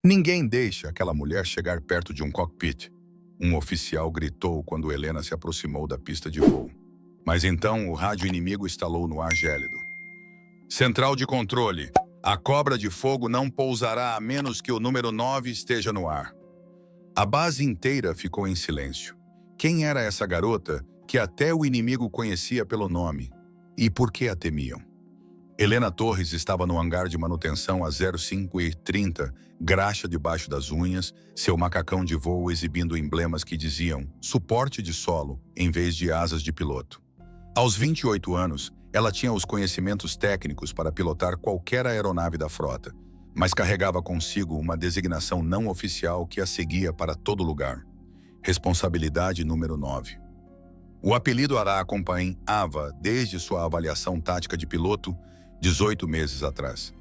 Ninguém deixa aquela mulher chegar perto de um cockpit. Um oficial gritou quando Helena se aproximou da pista de voo. Mas então o rádio inimigo estalou no ar gélido. Central de controle. A cobra de fogo não pousará a menos que o número 9 esteja no ar. A base inteira ficou em silêncio. Quem era essa garota que até o inimigo conhecia pelo nome? E por que a temiam? Helena Torres estava no hangar de manutenção a 05h30, graxa debaixo das unhas, seu macacão de voo exibindo emblemas que diziam suporte de solo em vez de asas de piloto. Aos 28 anos, ela tinha os conhecimentos técnicos para pilotar qualquer aeronave da frota, mas carregava consigo uma designação não oficial que a seguia para todo lugar. Responsabilidade número 9. O apelido a acompanhava desde sua avaliação tática de piloto, 18 meses atrás.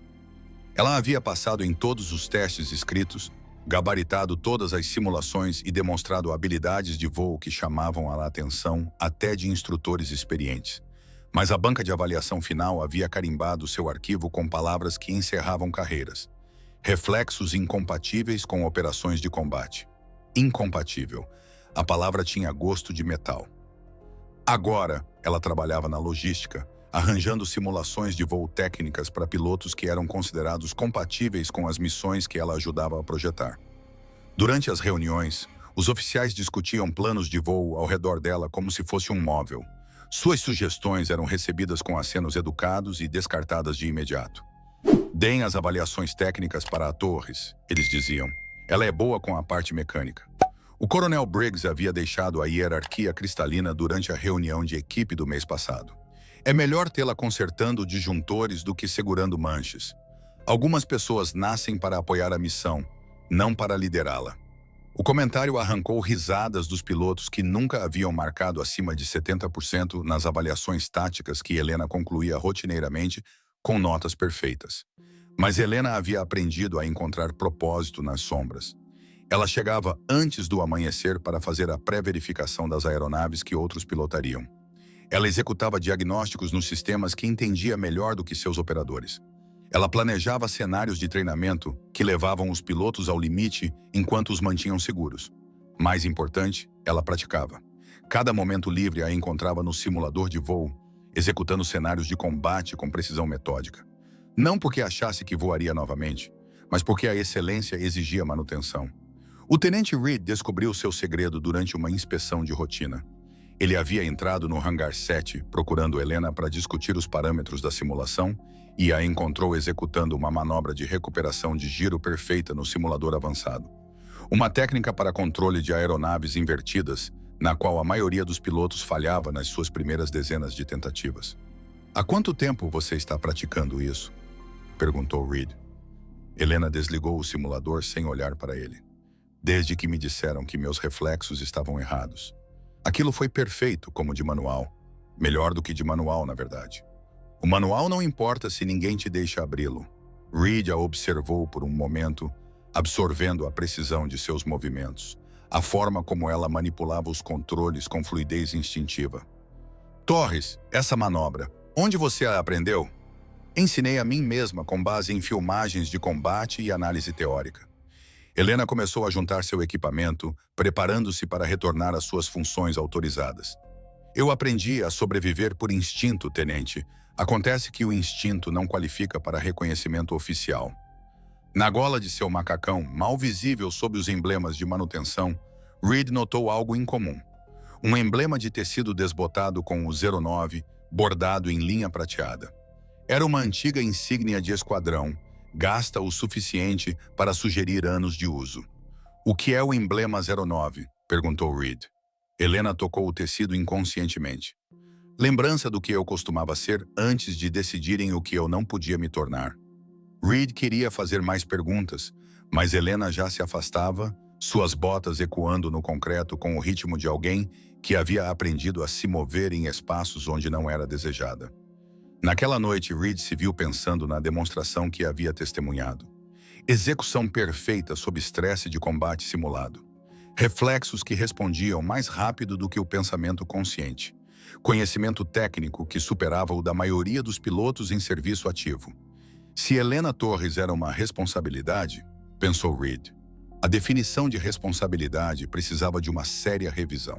Ela havia passado em todos os testes escritos, gabaritado todas as simulações e demonstrado habilidades de voo que chamavam a atenção até de instrutores experientes. Mas a banca de avaliação final havia carimbado seu arquivo com palavras que encerravam carreiras. Reflexos incompatíveis com operações de combate. Incompatível. A palavra tinha gosto de metal. Agora, ela trabalhava na logística, arranjando simulações de voo técnicas para pilotos que eram considerados compatíveis com as missões que ela ajudava a projetar. Durante as reuniões, os oficiais discutiam planos de voo ao redor dela como se fosse um móvel. Suas sugestões eram recebidas com acenos educados e descartadas de imediato. Deem as avaliações técnicas para a Torres, eles diziam. Ela é boa com a parte mecânica. O coronel Briggs havia deixado a hierarquia cristalina durante a reunião de equipe do mês passado. É melhor tê-la consertando disjuntores do que segurando manches. Algumas pessoas nascem para apoiar a missão, não para liderá-la. O comentário arrancou risadas dos pilotos que nunca haviam marcado acima de 70% nas avaliações táticas que Helena concluía rotineiramente com notas perfeitas. Mas Helena havia aprendido a encontrar propósito nas sombras. Ela chegava antes do amanhecer para fazer a pré-verificação das aeronaves que outros pilotariam. Ela executava diagnósticos nos sistemas que entendia melhor do que seus operadores. Ela planejava cenários de treinamento que levavam os pilotos ao limite enquanto os mantinham seguros. Mais importante, ela praticava. Cada momento livre a encontrava no simulador de voo, executando cenários de combate com precisão metódica. Não porque achasse que voaria novamente, mas porque a excelência exigia manutenção. O tenente Reed descobriu seu segredo durante uma inspeção de rotina. Ele havia entrado no hangar 7 procurando Helena para discutir os parâmetros da simulação e a encontrou executando uma manobra de recuperação de giro perfeita no simulador avançado. Uma técnica para controle de aeronaves invertidas, na qual a maioria dos pilotos falhava nas suas primeiras dezenas de tentativas. "Há quanto tempo você está praticando isso?" perguntou Reed. Helena desligou o simulador sem olhar para ele. "Desde que me disseram que meus reflexos estavam errados. Aquilo foi perfeito, como de manual. Melhor do que de manual, na verdade. O manual não importa se ninguém te deixa abri-lo." Reed a observou por um momento, absorvendo a precisão de seus movimentos, a forma como ela manipulava os controles com fluidez instintiva. "Torres, essa manobra, onde você a aprendeu?" "Ensinei a mim mesma com base em filmagens de combate e análise teórica." Helena começou a juntar seu equipamento, preparando-se para retornar às suas funções autorizadas. "Eu aprendi a sobreviver por instinto, tenente. Acontece que o instinto não qualifica para reconhecimento oficial." Na gola de seu macacão, mal visível sob os emblemas de manutenção, Reed notou algo incomum. Um emblema de tecido desbotado com o 09, bordado em linha prateada. Era uma antiga insígnia de esquadrão, gasta o suficiente para sugerir anos de uso. "O que é o emblema 09? Perguntou Reed. Helena tocou o tecido inconscientemente. "Lembrança do que eu costumava ser antes de decidirem o que eu não podia me tornar." Reed queria fazer mais perguntas, mas Helena já se afastava, suas botas ecoando no concreto com o ritmo de alguém que havia aprendido a se mover em espaços onde não era desejada. Naquela noite, Reed se viu pensando na demonstração que havia testemunhado. Execução perfeita sob estresse de combate simulado. Reflexos que respondiam mais rápido do que o pensamento consciente. Conhecimento técnico que superava o da maioria dos pilotos em serviço ativo. Se Helena Torres era uma responsabilidade, pensou Reed. A definição de responsabilidade precisava de uma séria revisão.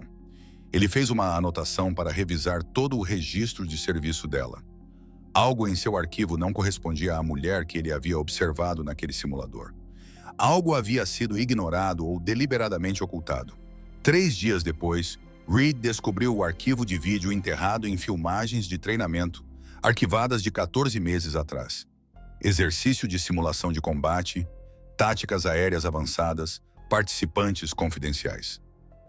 Ele fez uma anotação para revisar todo o registro de serviço dela. Algo em seu arquivo não correspondia à mulher que ele havia observado naquele simulador. Algo havia sido ignorado ou deliberadamente ocultado. 3 dias depois, Reed descobriu o arquivo de vídeo enterrado em filmagens de treinamento, arquivadas de 14 meses atrás. Exercício de simulação de combate, táticas aéreas avançadas, participantes confidenciais.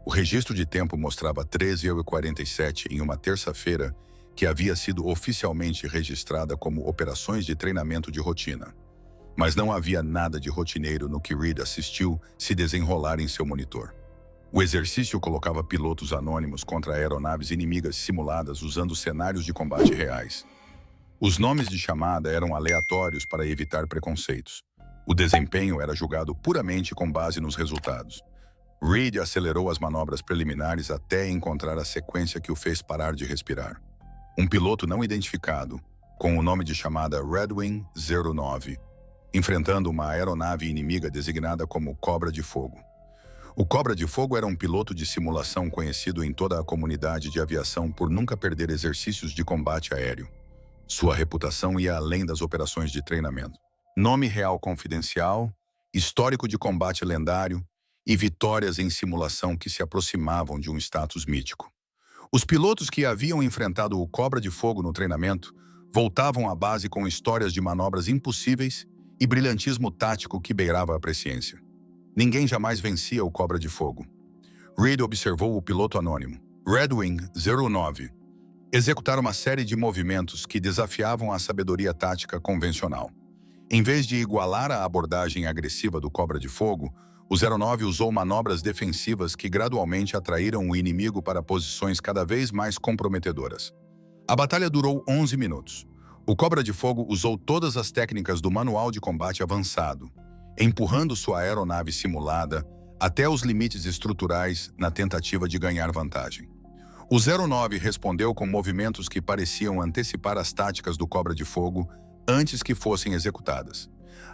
O registro de tempo mostrava 13h47 em uma terça-feira, que havia sido oficialmente registrada como operações de treinamento de rotina. Mas não havia nada de rotineiro no que Reed assistiu se desenrolar em seu monitor. O exercício colocava pilotos anônimos contra aeronaves inimigas simuladas usando cenários de combate reais. Os nomes de chamada eram aleatórios para evitar preconceitos. O desempenho era julgado puramente com base nos resultados. Reed acelerou as manobras preliminares até encontrar a sequência que o fez parar de respirar. Um piloto não identificado, com o nome de chamada Redwing 09, enfrentando uma aeronave inimiga designada como Cobra de Fogo. O Cobra de Fogo era um piloto de simulação conhecido em toda a comunidade de aviação por nunca perder exercícios de combate aéreo. Sua reputação ia além das operações de treinamento. Nome real confidencial, histórico de combate lendário e vitórias em simulação que se aproximavam de um status mítico. Os pilotos que haviam enfrentado o Cobra de Fogo no treinamento voltavam à base com histórias de manobras impossíveis e brilhantismo tático que beirava a presciência. Ninguém jamais vencia o Cobra de Fogo. Reed observou o piloto anônimo, Redwing 09, executar uma série de movimentos que desafiavam a sabedoria tática convencional. Em vez de igualar a abordagem agressiva do Cobra de Fogo, o 09 usou manobras defensivas que gradualmente atraíram o inimigo para posições cada vez mais comprometedoras. A batalha durou 11 minutos. O Cobra de Fogo usou todas as técnicas do Manual de Combate Avançado, empurrando sua aeronave simulada até os limites estruturais na tentativa de ganhar vantagem. O 09 respondeu com movimentos que pareciam antecipar as táticas do Cobra de Fogo antes que fossem executadas.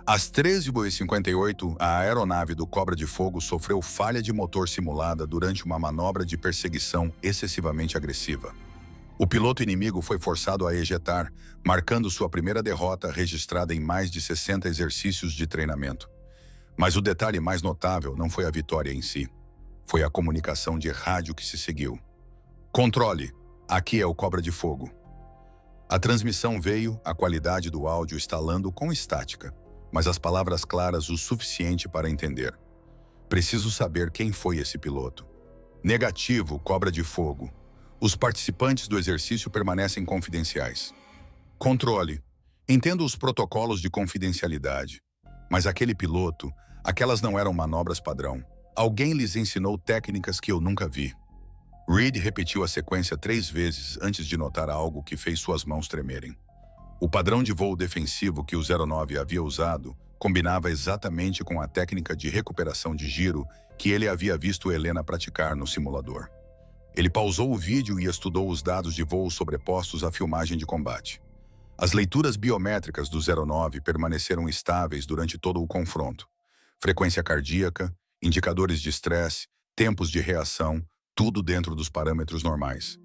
Às 13h58, a aeronave do Cobra de Fogo sofreu falha de motor simulada durante uma manobra de perseguição excessivamente agressiva. O piloto inimigo foi forçado a ejetar, marcando sua primeira derrota registrada em mais de 60 exercícios de treinamento. Mas o detalhe mais notável não foi a vitória em si. Foi a comunicação de rádio que se seguiu. Controle, aqui é o Cobra de Fogo. A transmissão veio, a qualidade do áudio estalando com estática, mas as palavras claras o suficiente para entender. Preciso saber quem foi esse piloto. Negativo, Cobra de Fogo. Os participantes do exercício permanecem confidenciais. Controle. Entendo os protocolos de confidencialidade, mas aquele piloto, aquelas não eram manobras padrão. Alguém lhes ensinou técnicas que eu nunca vi. Reed repetiu a sequência 3 vezes antes de notar algo que fez suas mãos tremerem. O padrão de voo defensivo que o 09 havia usado combinava exatamente com a técnica de recuperação de giro que ele havia visto Helena praticar no simulador. Ele pausou o vídeo e estudou os dados de voo sobrepostos à filmagem de combate. As leituras biométricas do 09 permaneceram estáveis durante todo o confronto. Frequência cardíaca, indicadores de estresse, tempos de reação, tudo dentro dos parâmetros normais.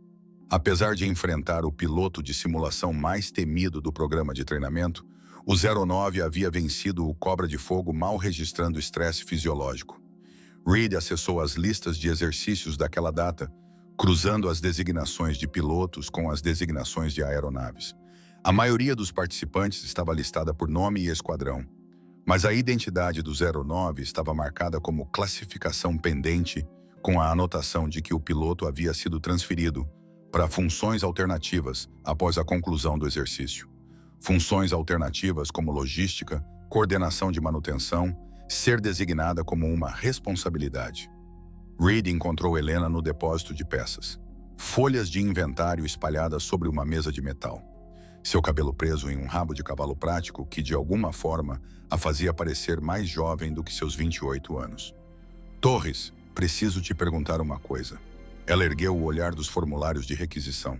Apesar de enfrentar o piloto de simulação mais temido do programa de treinamento, o 09 havia vencido o Cobra de Fogo mal registrando estresse fisiológico. Reed acessou as listas de exercícios daquela data, cruzando as designações de pilotos com as designações de aeronaves. A maioria dos participantes estava listada por nome e esquadrão, mas a identidade do 09 estava marcada como classificação pendente, com a anotação de que o piloto havia sido transferido para funções alternativas após a conclusão do exercício. Funções alternativas como logística, coordenação de manutenção, ser designada como uma responsabilidade. Reed encontrou Helena no depósito de peças. Folhas de inventário espalhadas sobre uma mesa de metal. Seu cabelo preso em um rabo de cavalo prático que, de alguma forma, a fazia parecer mais jovem do que seus 28 anos. Torres, preciso te perguntar uma coisa. Ela ergueu o olhar dos formulários de requisição.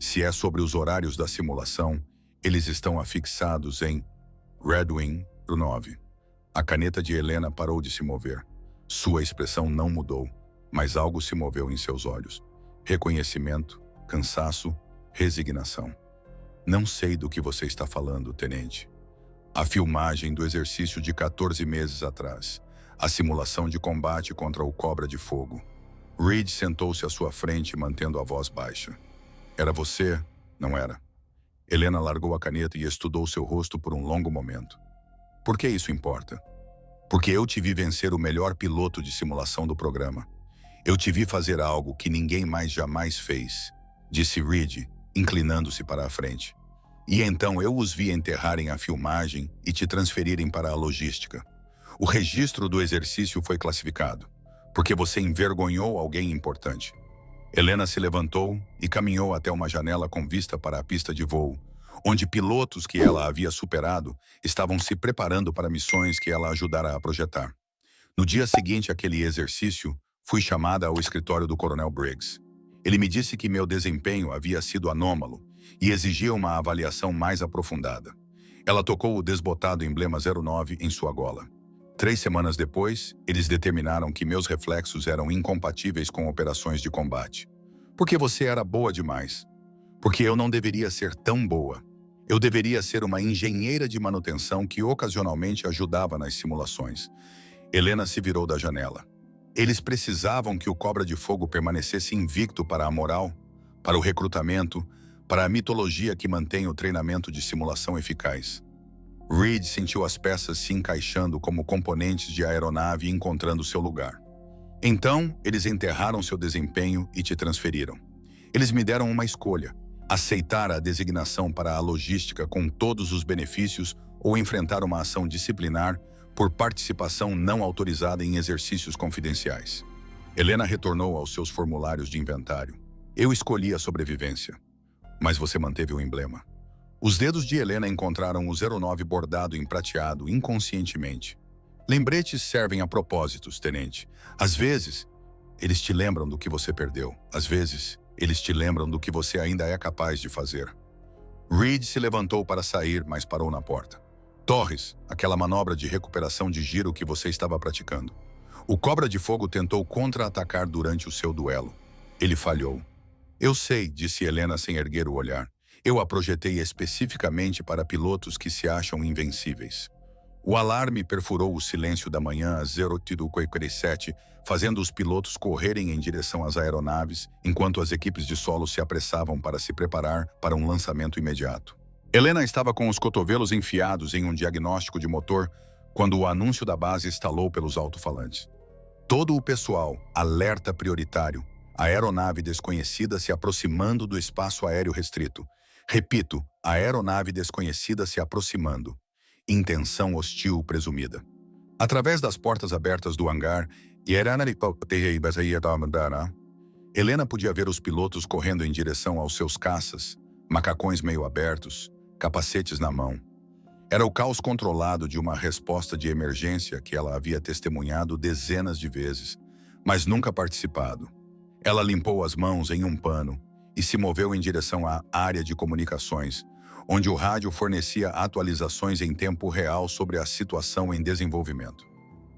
Se é sobre os horários da simulação, eles estão afixados em Redwing 9. A caneta de Helena parou de se mover. Sua expressão não mudou, mas algo se moveu em seus olhos. Reconhecimento, cansaço, resignação. Não sei do que você está falando, tenente. A filmagem do exercício de 14 meses atrás. A simulação de combate contra o Cobra de Fogo. Reed sentou-se à sua frente, mantendo a voz baixa. Era você, não era? Helena largou a caneta e estudou seu rosto por um longo momento. Por que isso importa? Porque eu te vi vencer o melhor piloto de simulação do programa. Eu te vi fazer algo que ninguém mais jamais fez, disse Reed, inclinando-se para a frente. E então eu os vi enterrarem a filmagem e te transferirem para a logística. O registro do exercício foi classificado, porque você envergonhou alguém importante. Helena se levantou e caminhou até uma janela com vista para a pista de voo, onde pilotos que ela havia superado estavam se preparando para missões que ela ajudara a projetar. No dia seguinte àquele exercício, fui chamada ao escritório do Coronel Briggs. Ele me disse que meu desempenho havia sido anômalo e exigia uma avaliação mais aprofundada. Ela tocou o desbotado emblema 09 em sua gola. 3 semanas depois, eles determinaram que meus reflexos eram incompatíveis com operações de combate. Porque você era boa demais. Porque eu não deveria ser tão boa. Eu deveria ser uma engenheira de manutenção que ocasionalmente ajudava nas simulações. Helena se virou da janela. Eles precisavam que o Cobra de Fogo permanecesse invicto para a moral, para o recrutamento, para a mitologia que mantém o treinamento de simulação eficaz. Reed sentiu as peças se encaixando como componentes de aeronave encontrando seu lugar. Então, eles enterraram seu desempenho e te transferiram. Eles me deram uma escolha: aceitar a designação para a logística com todos os benefícios ou enfrentar uma ação disciplinar por participação não autorizada em exercícios confidenciais. Helena retornou aos seus formulários de inventário. Eu escolhi a sobrevivência, mas você manteve o emblema. Os dedos de Helena encontraram o 09 bordado em prateado inconscientemente. Lembretes servem a propósitos, tenente. Às vezes, eles te lembram do que você perdeu. Às vezes, eles te lembram do que você ainda é capaz de fazer. Reed se levantou para sair, mas parou na porta. Torres, aquela manobra de recuperação de giro que você estava praticando. O Cobra de Fogo tentou contra-atacar durante o seu duelo. Ele falhou. Eu sei, disse Helena sem erguer o olhar. Eu a projetei especificamente para pilotos que se acham invencíveis. O alarme perfurou o silêncio da manhã às 08:47, fazendo os pilotos correrem em direção às aeronaves, enquanto as equipes de solo se apressavam para se preparar para um lançamento imediato. Helena estava com os cotovelos enfiados em um diagnóstico de motor quando o anúncio da base estalou pelos alto-falantes. Todo o pessoal, alerta prioritário, a aeronave desconhecida se aproximando do espaço aéreo restrito. Repito, a aeronave desconhecida se aproximando. Intenção hostil presumida. Através das portas abertas do hangar, Helena podia ver os pilotos correndo em direção aos seus caças, macacões meio abertos, capacetes na mão. Era o caos controlado de uma resposta de emergência que ela havia testemunhado dezenas de vezes, mas nunca participado. Ela limpou as mãos em um pano e se moveu em direção à área de comunicações, onde o rádio fornecia atualizações em tempo real sobre a situação em desenvolvimento.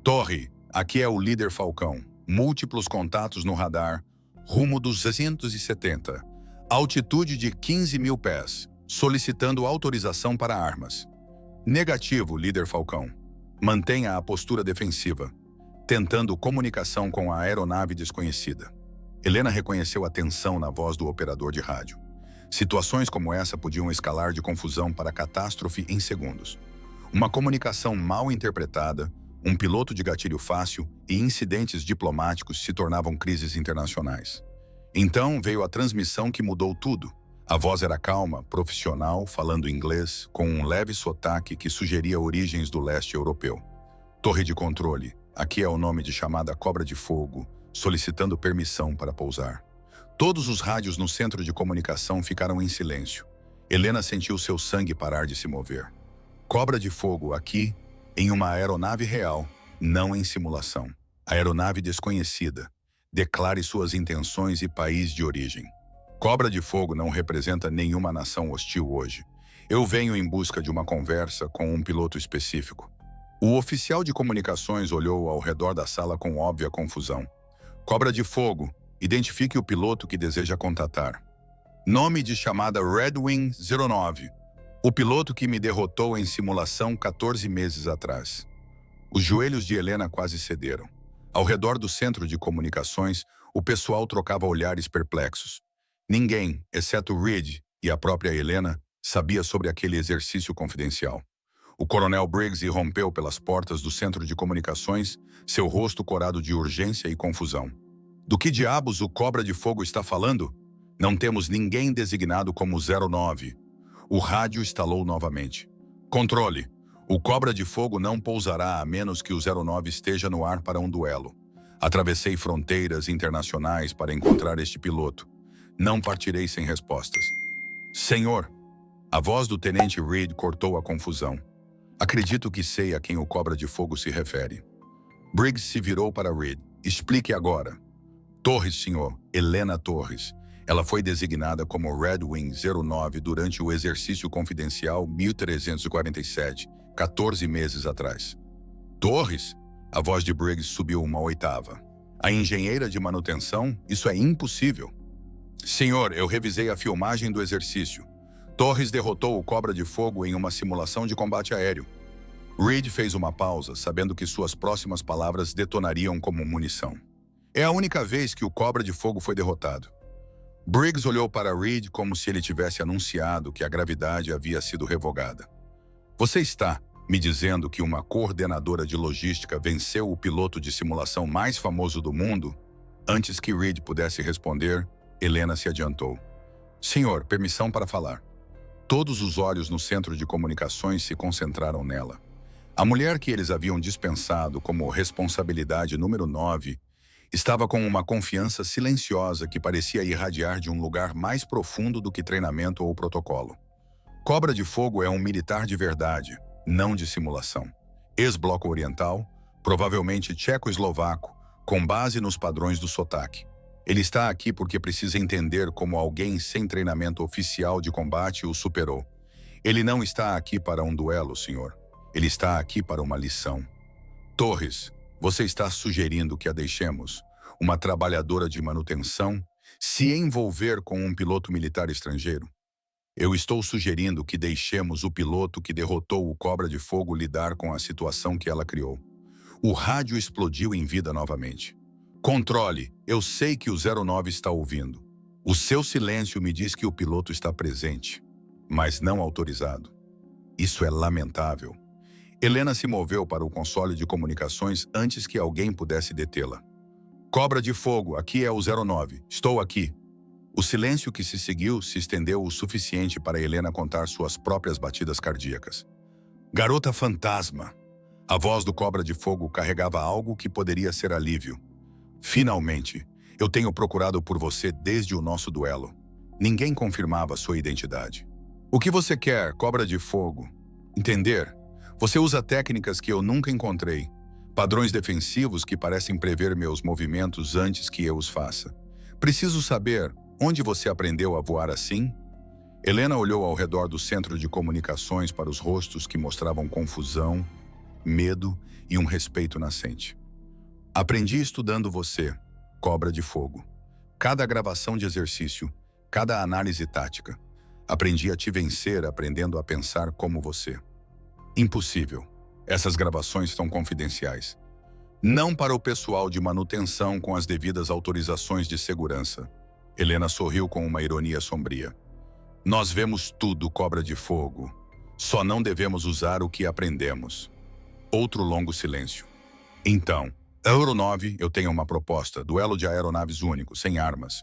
Torre, aqui é o líder Falcão. Múltiplos contatos no radar, rumo dos 270. Altitude de 15.000 pés, solicitando autorização para armas. Negativo, líder Falcão. Mantenha a postura defensiva, tentando comunicação com a aeronave desconhecida. Helena reconheceu a tensão na voz do operador de rádio. Situações como essa podiam escalar de confusão para catástrofe em segundos. Uma comunicação mal interpretada, um piloto de gatilho fácil e incidentes diplomáticos se tornavam crises internacionais. Então veio a transmissão que mudou tudo. A voz era calma, profissional, falando inglês, com um leve sotaque que sugeria origens do leste europeu. Torre de controle, aqui é o nome de chamada Cobra de Fogo, solicitando permissão para pousar. Todos os rádios no centro de comunicação ficaram em silêncio. Helena sentiu seu sangue parar de se mover. Cobra de Fogo aqui, em uma aeronave real, não em simulação. Aeronave desconhecida. Declare suas intenções e país de origem. Cobra de Fogo não representa nenhuma nação hostil hoje. Eu venho em busca de uma conversa com um piloto específico. O oficial de comunicações olhou ao redor da sala com óbvia confusão. Cobra de fogo, identifique o piloto que deseja contatar. Nome de chamada Red Wing 09. O piloto que me derrotou em simulação 14 meses atrás. Os joelhos de Helena quase cederam. Ao redor do centro de comunicações, o pessoal trocava olhares perplexos. Ninguém, exceto Reed e a própria Helena, sabia sobre aquele exercício confidencial. O coronel Briggs irrompeu pelas portas do centro de comunicações, seu rosto corado de urgência e confusão. Do que diabos o Cobra de Fogo está falando? Não temos ninguém designado como 09. O rádio estalou novamente. Controle. O Cobra de Fogo não pousará a menos que o 09 esteja no ar para um duelo. Atravessei fronteiras internacionais para encontrar este piloto. Não partirei sem respostas. Senhor, a voz do tenente Reed cortou a confusão. Acredito que sei a quem o Cobra de Fogo se refere. Briggs se virou para Reed. Explique agora. Torres, senhor. Helena Torres. Ela foi designada como Red Wing 09 durante o exercício confidencial 1347, 14 meses atrás. Torres? A voz de Briggs subiu uma oitava. A engenheira de manutenção? Isso é impossível. Senhor, eu revisei a filmagem do exercício. Torres derrotou o Cobra de Fogo em uma simulação de combate aéreo. Reed fez uma pausa, sabendo que suas próximas palavras detonariam como munição. É a única vez que o Cobra de Fogo foi derrotado. Briggs olhou para Reed como se ele tivesse anunciado que a gravidade havia sido revogada. Você está me dizendo que uma coordenadora de logística venceu o piloto de simulação mais famoso do mundo? Antes que Reed pudesse responder, Helena se adiantou. Senhor, permissão para falar. Todos os olhos no centro de comunicações se concentraram nela. A mulher que eles haviam dispensado como responsabilidade número 9 estava com uma confiança silenciosa que parecia irradiar de um lugar mais profundo do que treinamento ou protocolo. Cobra de Fogo é um militar de verdade, não de simulação. Ex-bloco oriental, provavelmente tcheco-eslovaco, com base nos padrões do sotaque. Ele está aqui porque precisa entender como alguém sem treinamento oficial de combate o superou. Ele não está aqui para um duelo, senhor. Ele está aqui para uma lição. Torres, você está sugerindo que a deixemos, uma trabalhadora de manutenção, se envolver com um piloto militar estrangeiro? Eu estou sugerindo que deixemos o piloto que derrotou o Cobra de Fogo lidar com a situação que ela criou. O rádio explodiu em vida novamente. Controle, eu sei que o 09 está ouvindo. O seu silêncio me diz que o piloto está presente, mas não autorizado. Isso é lamentável. Helena se moveu para o console de comunicações antes que alguém pudesse detê-la. Cobra de Fogo, aqui é o 09. Estou aqui. O silêncio que se seguiu se estendeu o suficiente para Helena contar suas próprias batidas cardíacas. Garota fantasma. A voz do Cobra de Fogo carregava algo que poderia ser alívio. Finalmente, eu tenho procurado por você desde o nosso duelo. Ninguém confirmava sua identidade. O que você quer, Cobra de Fogo? Entender? Você usa técnicas que eu nunca encontrei. Padrões defensivos que parecem prever meus movimentos antes que eu os faça. Preciso saber onde você aprendeu a voar assim? Helena olhou ao redor do centro de comunicações para os rostos que mostravam confusão, medo e um respeito nascente. Aprendi estudando você, Cobra de Fogo. Cada gravação de exercício, cada análise tática. Aprendi a te vencer aprendendo a pensar como você. Impossível. Essas gravações são confidenciais. Não para o pessoal de manutenção com as devidas autorizações de segurança. Helena sorriu com uma ironia sombria. Nós vemos tudo, Cobra de Fogo. Só não devemos usar o que aprendemos. Outro longo silêncio. Então, Euro 9, eu tenho uma proposta. Duelo de aeronaves único, sem armas.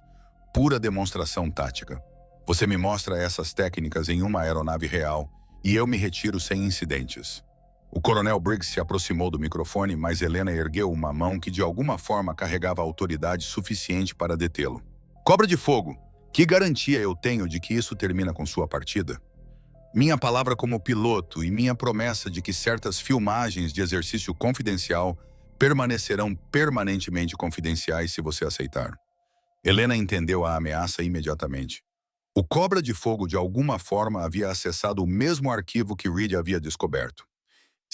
Pura demonstração tática. Você me mostra essas técnicas em uma aeronave real e eu me retiro sem incidentes. O coronel Briggs se aproximou do microfone, mas Helena ergueu uma mão que de alguma forma carregava autoridade suficiente para detê-lo. Cobra de Fogo, que garantia eu tenho de que isso termina com sua partida? Minha palavra como piloto e minha promessa de que certas filmagens de exercício confidencial permanecerão permanentemente confidenciais se você aceitar. Helena entendeu a ameaça imediatamente. O Cobra de Fogo de alguma forma havia acessado o mesmo arquivo que Reed havia descoberto.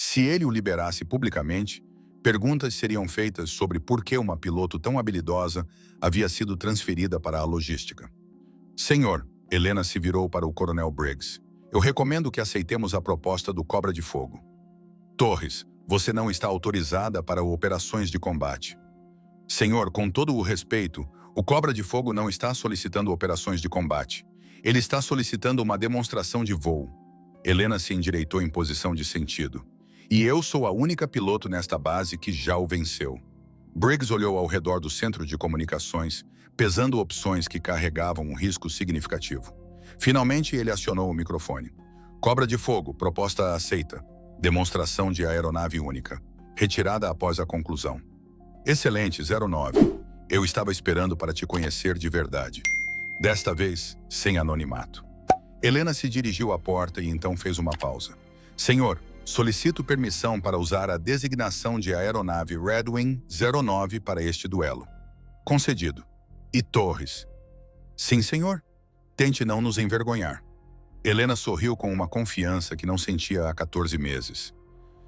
Se ele o liberasse publicamente, perguntas seriam feitas sobre por que uma piloto tão habilidosa havia sido transferida para a logística. Senhor, Helena se virou para o Coronel Briggs. Eu recomendo que aceitemos a proposta do Cobra de Fogo. Torres, você não está autorizada para operações de combate. Senhor, com todo o respeito, o Cobra de Fogo não está solicitando operações de combate. Ele está solicitando uma demonstração de voo. Helena se endireitou em posição de sentido. E eu sou a única piloto nesta base que já o venceu. Briggs olhou ao redor do centro de comunicações, pesando opções que carregavam um risco significativo. Finalmente, ele acionou o microfone. Cobra de Fogo, proposta aceita. Demonstração de aeronave única. Retirada após a conclusão. Excelente, 09. Eu estava esperando para te conhecer de verdade. Desta vez, sem anonimato. Helena se dirigiu à porta e então fez uma pausa. Senhor, solicito permissão para usar a designação de aeronave Redwing 09 para este duelo. Concedido. E Torres? Sim, senhor. Tente não nos envergonhar. Helena sorriu com uma confiança que não sentia há 14 meses.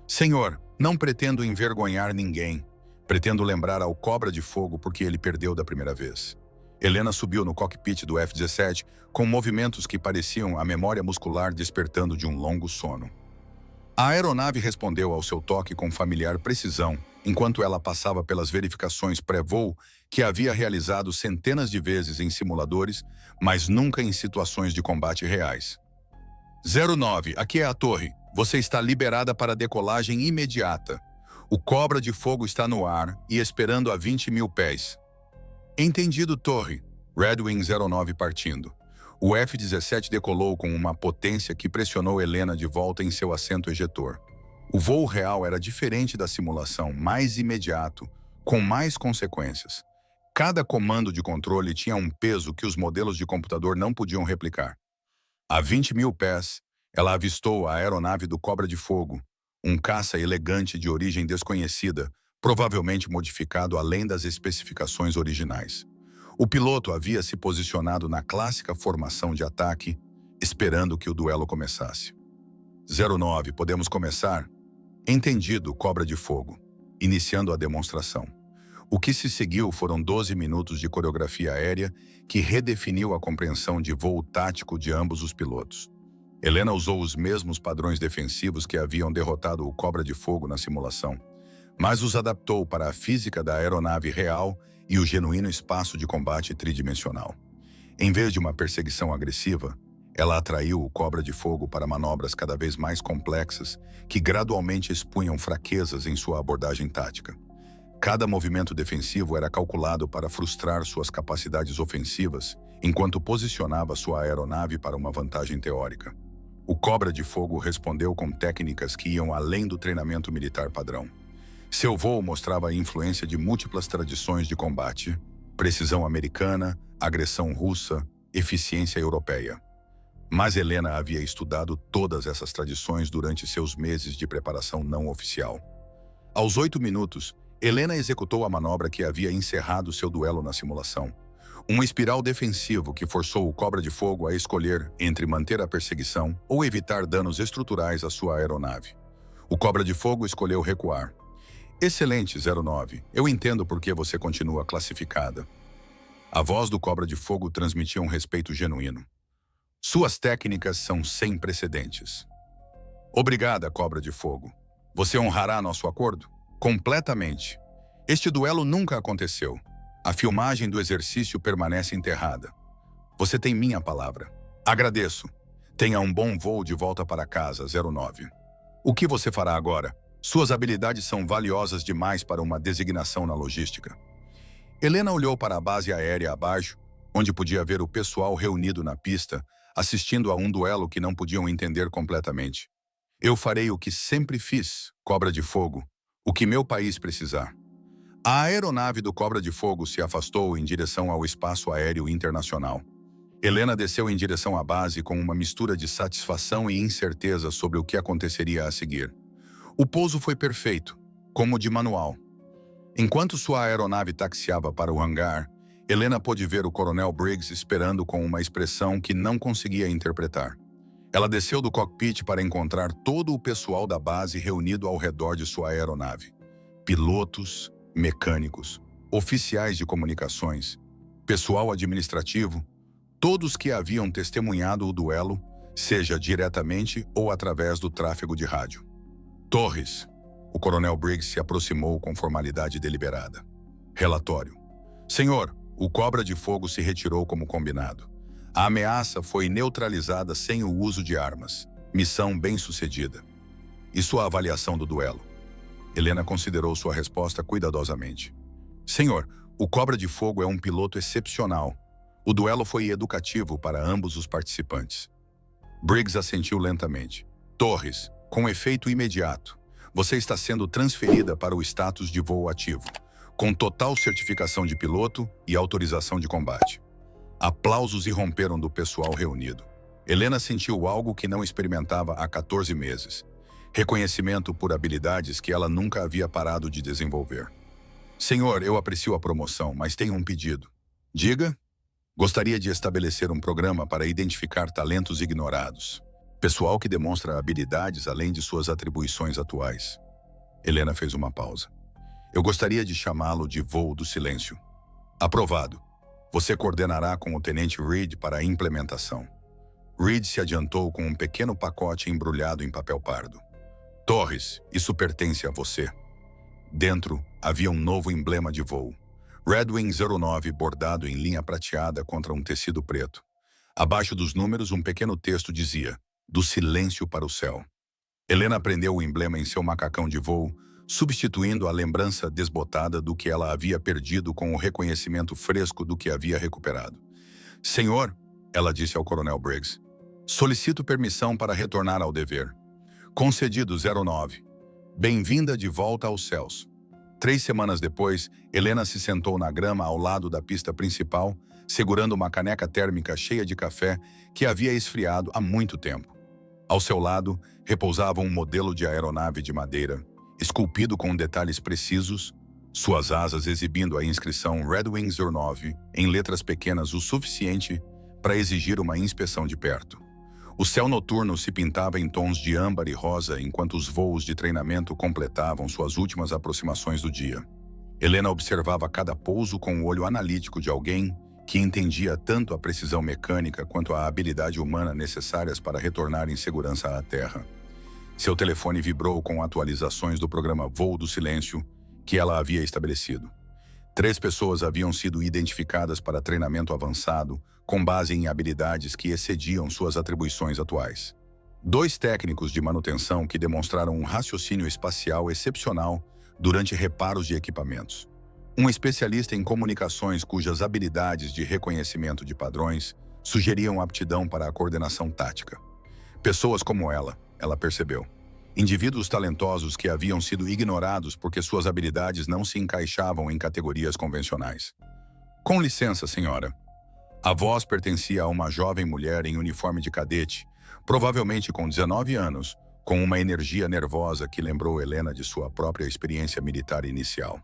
Senhor, não pretendo envergonhar ninguém. Pretendo lembrar ao Cobra de Fogo porque ele perdeu da primeira vez. Helena subiu no cockpit do F-17 com movimentos que pareciam a memória muscular despertando de um longo sono. A aeronave respondeu ao seu toque com familiar precisão, enquanto ela passava pelas verificações pré-voo que havia realizado centenas de vezes em simuladores, mas nunca em situações de combate reais. 09, aqui é a torre. Você está liberada para decolagem imediata. O Cobra de Fogo está no ar e esperando a 20 mil pés. Entendido, torre. Redwing 09 partindo. O F-17 decolou com uma potência que pressionou Helena de volta em seu assento ejetor. O voo real era diferente da simulação, mais imediato, com mais consequências. Cada comando de controle tinha um peso que os modelos de computador não podiam replicar. A 20 mil pés, ela avistou a aeronave do Cobra de Fogo, um caça elegante de origem desconhecida, provavelmente modificado além das especificações originais. O piloto havia se posicionado na clássica formação de ataque, esperando que o duelo começasse. 09, podemos começar? Entendido, Cobra de Fogo. Iniciando a demonstração. O que se seguiu foram 12 minutos de coreografia aérea que redefiniu a compreensão de voo tático de ambos os pilotos. Helena usou os mesmos padrões defensivos que haviam derrotado o Cobra de Fogo na simulação, mas os adaptou para a física da aeronave real e o genuíno espaço de combate tridimensional. Em vez de uma perseguição agressiva, ela atraiu o Cobra de Fogo para manobras cada vez mais complexas que gradualmente expunham fraquezas em sua abordagem tática. Cada movimento defensivo era calculado para frustrar suas capacidades ofensivas, enquanto posicionava sua aeronave para uma vantagem teórica. O Cobra de Fogo respondeu com técnicas que iam além do treinamento militar padrão. Seu voo mostrava a influência de múltiplas tradições de combate: precisão americana, agressão russa, eficiência europeia. Mas Helena havia estudado todas essas tradições durante seus meses de preparação não oficial. Aos 8 minutos, Helena executou a manobra que havia encerrado seu duelo na simulação. Um espiral defensivo que forçou o Cobra de Fogo a escolher entre manter a perseguição ou evitar danos estruturais à sua aeronave. O Cobra de Fogo escolheu recuar. Excelente, 09. Eu entendo por que você continua classificada. A voz do Cobra de Fogo transmitia um respeito genuíno. Suas técnicas são sem precedentes. Obrigada, Cobra de Fogo. Você honrará nosso acordo? Completamente. Este duelo nunca aconteceu. A filmagem do exercício permanece enterrada. Você tem minha palavra. Agradeço. Tenha um bom voo de volta para casa, 09. O que você fará agora? Suas habilidades são valiosas demais para uma designação na logística. Helena olhou para a base aérea abaixo, onde podia ver o pessoal reunido na pista, assistindo a um duelo que não podiam entender completamente. Eu farei o que sempre fiz, Cobra de Fogo, o que meu país precisar. A aeronave do Cobra de Fogo se afastou em direção ao espaço aéreo internacional. Helena desceu em direção à base com uma mistura de satisfação e incerteza sobre o que aconteceria a seguir. O pouso foi perfeito, como de manual. Enquanto sua aeronave taxiava para o hangar, Helena pôde ver o Coronel Briggs esperando com uma expressão que não conseguia interpretar. Ela desceu do cockpit para encontrar todo o pessoal da base reunido ao redor de sua aeronave. Pilotos, mecânicos, oficiais de comunicações, pessoal administrativo, todos que haviam testemunhado o duelo, seja diretamente ou através do tráfego de rádio. Torres. O coronel Briggs se aproximou com formalidade deliberada. Relatório. Senhor, o Cobra de Fogo se retirou como combinado. A ameaça foi neutralizada sem o uso de armas. Missão bem-sucedida. E sua avaliação do duelo? Helena considerou sua resposta cuidadosamente. Senhor, o Cobra de Fogo é um piloto excepcional. O duelo foi educativo para ambos os participantes. Briggs assentiu lentamente. Torres, com efeito imediato, você está sendo transferida para o status de voo ativo, com total certificação de piloto e autorização de combate. Aplausos irromperam do pessoal reunido. Helena sentiu algo que não experimentava há 14 meses. Reconhecimento por habilidades que ela nunca havia parado de desenvolver. Senhor, eu aprecio a promoção, mas tenho um pedido. Diga. Gostaria de estabelecer um programa para identificar talentos ignorados. Pessoal que demonstra habilidades além de suas atribuições atuais. Helena fez uma pausa. Eu gostaria de chamá-lo de voo do silêncio. Aprovado. Você coordenará com o tenente Reed para a implementação. Reed se adiantou com um pequeno pacote embrulhado em papel pardo. Torres, isso pertence a você. Dentro, havia um novo emblema de voo. Red Wing 09 bordado em linha prateada contra um tecido preto. Abaixo dos números, um pequeno texto dizia, do silêncio para o céu. Helena prendeu o emblema em seu macacão de voo, substituindo a lembrança desbotada do que ela havia perdido com o reconhecimento fresco do que havia recuperado. Senhor, ela disse ao coronel Briggs, solicito permissão para retornar ao dever. Concedido 09. Bem-vinda de volta aos céus. 3 semanas depois, Helena se sentou na grama ao lado da pista principal, segurando uma caneca térmica cheia de café que havia esfriado há muito tempo. Ao seu lado, repousava um modelo de aeronave de madeira, esculpido com detalhes precisos, suas asas exibindo a inscrição Red Wing 09 em letras pequenas o suficiente para exigir uma inspeção de perto. O céu noturno se pintava em tons de âmbar e rosa enquanto os voos de treinamento completavam suas últimas aproximações do dia. Helena observava cada pouso com o olho analítico de alguém que entendia tanto a precisão mecânica quanto a habilidade humana necessárias para retornar em segurança à Terra. Seu telefone vibrou com atualizações do programa Voo do Silêncio que ela havia estabelecido. 3 pessoas haviam sido identificadas para treinamento avançado, com base em habilidades que excediam suas atribuições atuais. 2 técnicos de manutenção que demonstraram um raciocínio espacial excepcional durante reparos de equipamentos. Um especialista em comunicações cujas habilidades de reconhecimento de padrões sugeriam aptidão para a coordenação tática. Pessoas como ela percebeu. Indivíduos talentosos que haviam sido ignorados porque suas habilidades não se encaixavam em categorias convencionais. Com licença, senhora. A voz pertencia a uma jovem mulher em uniforme de cadete, provavelmente com 19 anos, com uma energia nervosa que lembrou Helena de sua própria experiência militar inicial.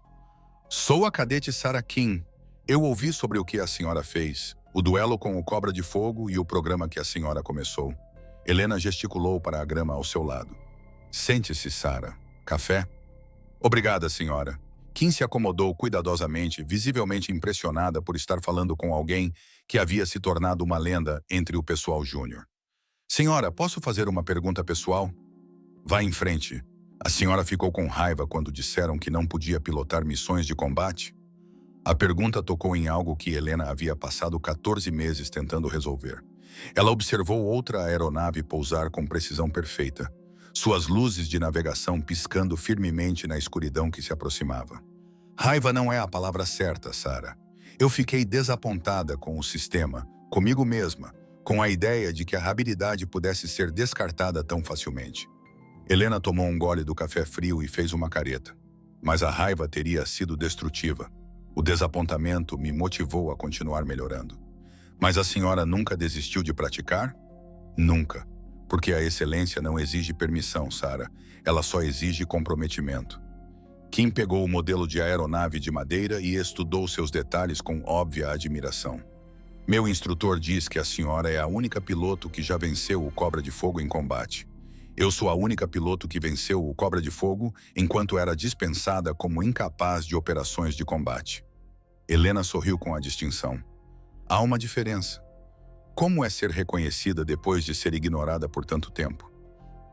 Sou a cadete Sarah Kim. Eu ouvi sobre o que a senhora fez, o duelo com o Cobra de Fogo e o programa que a senhora começou. Helena gesticulou para a grama ao seu lado. Sente-se, Sarah. Café? Obrigada, senhora. Kim se acomodou cuidadosamente, visivelmente impressionada por estar falando com alguém que havia se tornado uma lenda entre o pessoal júnior. Senhora, posso fazer uma pergunta pessoal? Vá em frente. A senhora ficou com raiva quando disseram que não podia pilotar missões de combate? A pergunta tocou em algo que Helena havia passado 14 meses tentando resolver. Ela observou outra aeronave pousar com precisão perfeita, suas luzes de navegação piscando firmemente na escuridão que se aproximava. Raiva não é a palavra certa, Sarah. Eu fiquei desapontada com o sistema, comigo mesma, com a ideia de que a habilidade pudesse ser descartada tão facilmente. Helena tomou um gole do café frio e fez uma careta. Mas a raiva teria sido destrutiva. O desapontamento me motivou a continuar melhorando. Mas a senhora nunca desistiu de praticar? Nunca. Porque a excelência não exige permissão, Sarah. Ela só exige comprometimento. Kim pegou o modelo de aeronave de madeira e estudou seus detalhes com óbvia admiração. Meu instrutor diz que a senhora é a única piloto que já venceu o Cobra de Fogo em combate. Eu sou a única piloto que venceu o Cobra de Fogo enquanto era dispensada como incapaz de operações de combate. Helena sorriu com a distinção. Há uma diferença. Como é ser reconhecida depois de ser ignorada por tanto tempo?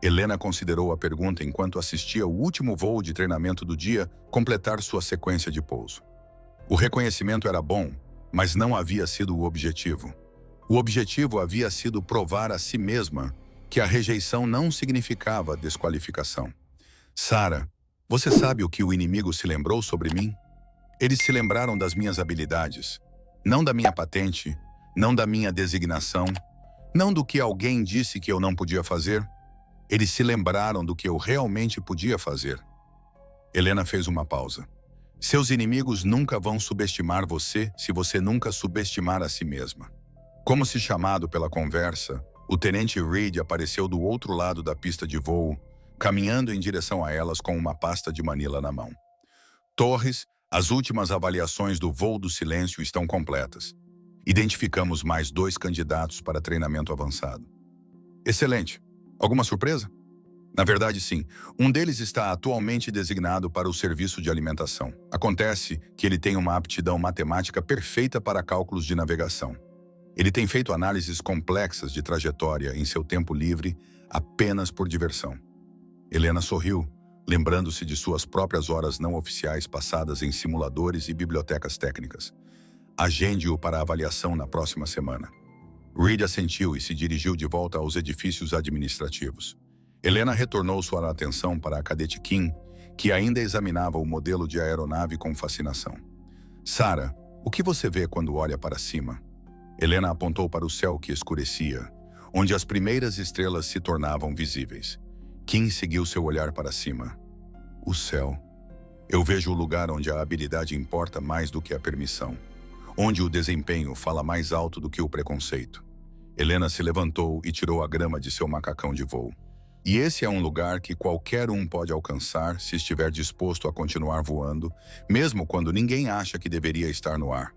Helena considerou a pergunta enquanto assistia o último voo de treinamento do dia completar sua sequência de pouso. O reconhecimento era bom, mas não havia sido o objetivo. O objetivo havia sido provar a si mesma que a rejeição não significava desqualificação. Sarah, você sabe o que o inimigo se lembrou sobre mim? Eles se lembraram das minhas habilidades, não da minha patente, não da minha designação, não do que alguém disse que eu não podia fazer. Eles se lembraram do que eu realmente podia fazer. Helena fez uma pausa. Seus inimigos nunca vão subestimar você se você nunca subestimar a si mesma. Como se chamado pela conversa, o tenente Reed apareceu do outro lado da pista de voo, caminhando em direção a elas com uma pasta de Manila na mão. Torres, as últimas avaliações do voo do silêncio estão completas. Identificamos mais 2 candidatos para treinamento avançado. Excelente. Alguma surpresa? Na verdade, sim. Um deles está atualmente designado para o serviço de alimentação. Acontece que ele tem uma aptidão matemática perfeita para cálculos de navegação. Ele tem feito análises complexas de trajetória em seu tempo livre apenas por diversão. Helena sorriu, lembrando-se de suas próprias horas não oficiais passadas em simuladores e bibliotecas técnicas. Agende-o para avaliação na próxima semana. Reed assentiu e se dirigiu de volta aos edifícios administrativos. Helena retornou sua atenção para a cadete Kim, que ainda examinava o modelo de aeronave com fascinação. Sarah, o que você vê quando olha para cima? Helena apontou para o céu que escurecia, onde as primeiras estrelas se tornavam visíveis. Kim seguiu seu olhar para cima. O céu. Eu vejo o lugar onde a habilidade importa mais do que a permissão, onde o desempenho fala mais alto do que o preconceito. Helena se levantou e tirou a grama de seu macacão de voo. E esse é um lugar que qualquer um pode alcançar se estiver disposto a continuar voando, mesmo quando ninguém acha que deveria estar no ar.